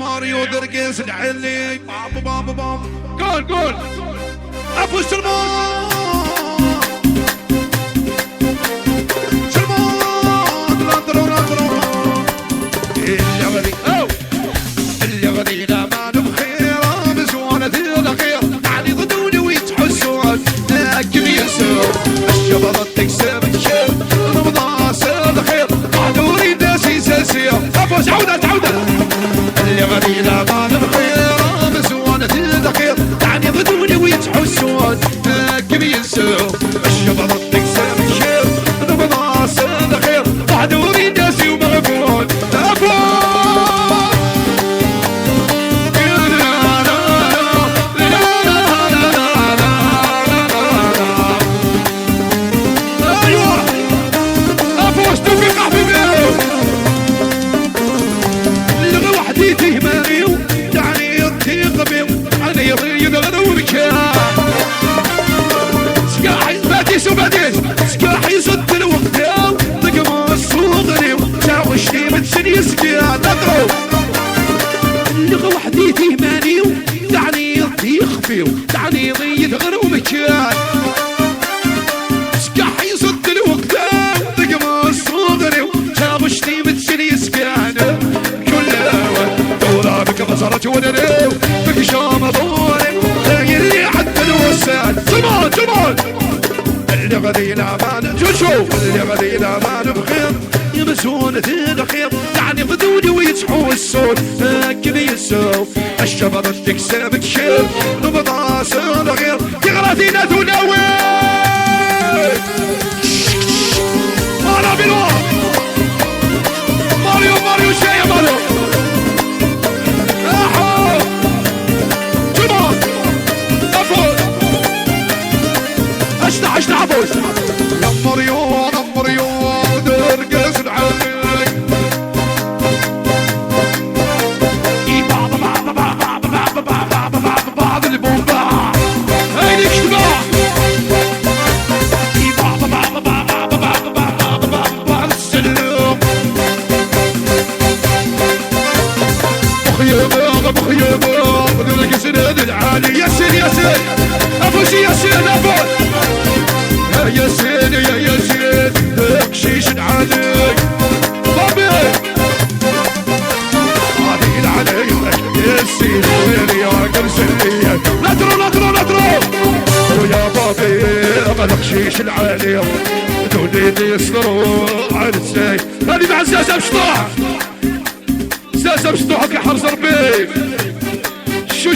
ماريو درقيس العلي بابا بابا بابا قول ابو سلمان اللي غدي لا ما بخير بسوانة الأخير يعني ضدوني ويتحسون لكن يسوع الشباب تكسب الشيب رمضان الخير قعدوني ناسي ساسية أفوز عودة اللي غدي لا ما بخير بسوانة الأخير يعني ضدوني ويتحسون لكن يسوع الشباب تكسب الشيب رمضان الخير قعدوني ناسي ومغفون أفوز سكاحي صد الوقت طقم الصوغري وشاوشتي بتسن يسكيا نقرو اللغة وحدي تهماني دعني يضي خفيو دعني ضيد غير ومكان سكاحي صد الوقت طقم الصوغري وشاوشتي بتسن يسكيا كل دورة بك بصرت ونريو بك شام ضوري غيري حتى الوساد زمان اللي غدي لا ما شوف اللي غدي لا ما بخير يمسون الخير يعني غدوني ويصحوا السود كذا يسوف الشباب تكسب تشير نبضاس الغير يغرثينا تناوي ماريو شيء ماريو احو جمال افوز اشتع عبوس نمريو درقس العالي بعض البومبا هيدي اجتماع بعض السلوم بخيبه درقس العالي ياسين ابوسي ياسين ابوس يا سيد بكشيش عليك بابي عادين عليك يا سيد وين يا قرسلية لا ترو يا بابي بكشيش العالي دولي يسطروا على الزي هذه مع الزازة بشطوحك يا حرز ربي شو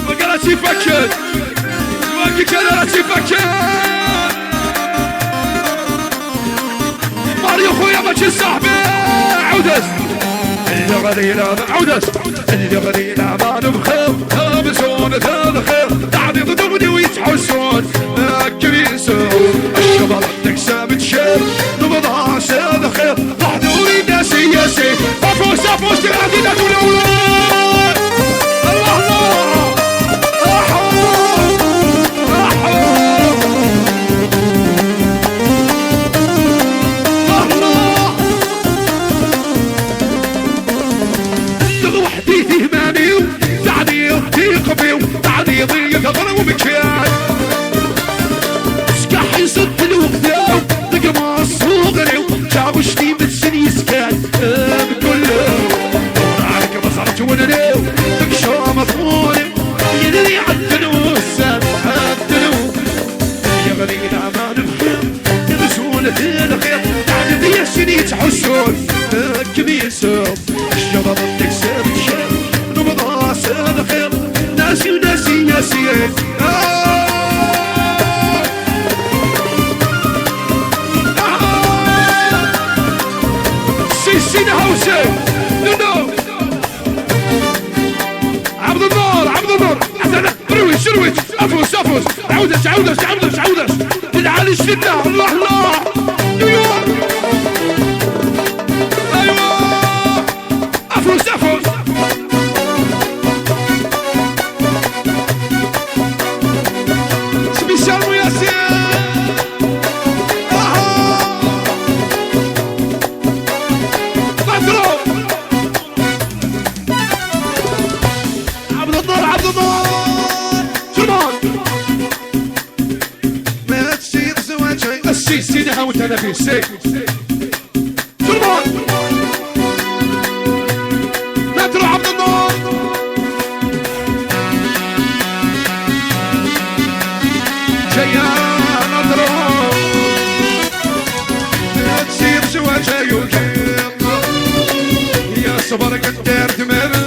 وقالت يفكر كذا تفكر ماريو خويا ماشي صاحبي عودس اللي غدي لا ما نبخير بسون الخير تعدي ضدوني ويتحسون كريسون الشباب تكسب تشير نبضها سيد خير ضحدوني ناسي ياسي افوز تغادينا تولي تعدي ضيق غرو مكان سكاحي صد الوقت طقم الصوغري شاوشتي بالسن يسكان بكله عليك بصرت ونريو بكشو مضموني يدري عدلو السام عدلو يغلي العمان بخير يبسولة الخير تعدي ضيق السن يتحسون كبيسون الشباب تكسب الشير نبضاس الخير ناسي سينا هوسي نو عبد النور شرويج افوس عودش العالي الشدة الله ايوه افوس نعاود انا في السي سلمان نترو عبد النور جاية نترو تسير سوا جايو يا صبر كدار دمرة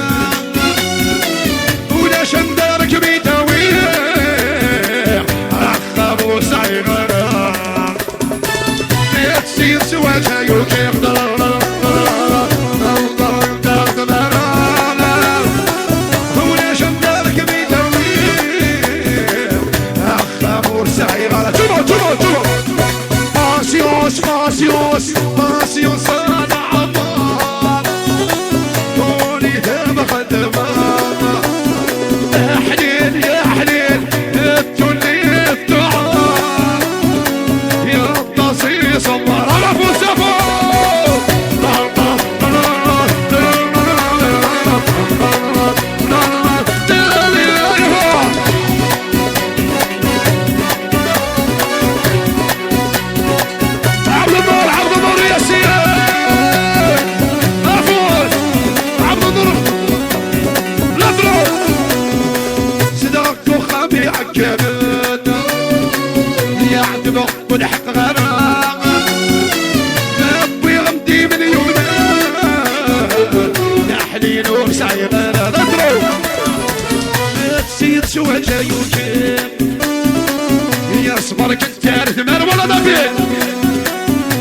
ولا شندارك بيتاويه أخابو سعيغرا تسير سوا جايو Pasios أنا عمار دوني دم خدمة يا حليل يا حليل التولي الدعاء يا التصيص الله على فوسفو ونحق غرام نبي غمدي مليون نحلي نور سعيغنا نضرو تسير سوا جايوك يا صبر كنت تعرف مال ولا نبي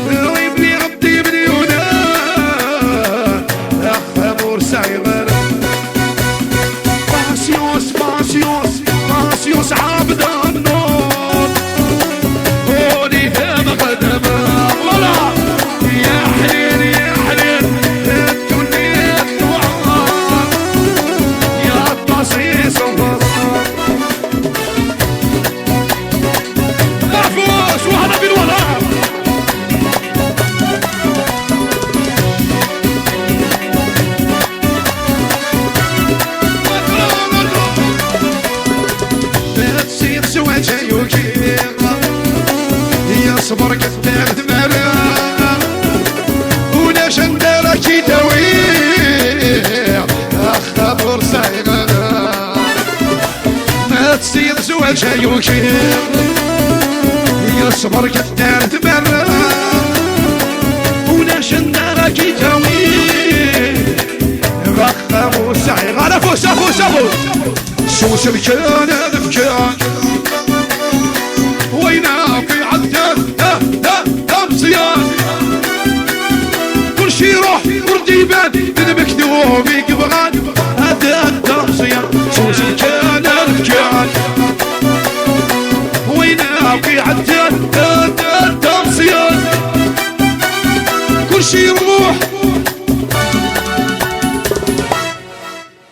ويبني غمدي مليون اخ نور سعيغنا باسيوس باسيوس باسيوس عابد النور صبر كتار ثمرة ولا شندرة كي تويع أخبر سايغة ما تصير زواج شايوك يا صبر كتار ثمرة ولا شندرة كي تويع أخبر سايغة لا فوسا فوسا سوس الكان هذا مكان وينا في عدن صيان كل شي روح ورديبان من مكتوب يقبغان هذا الدمصيان صوص كان الكان وينا في عدن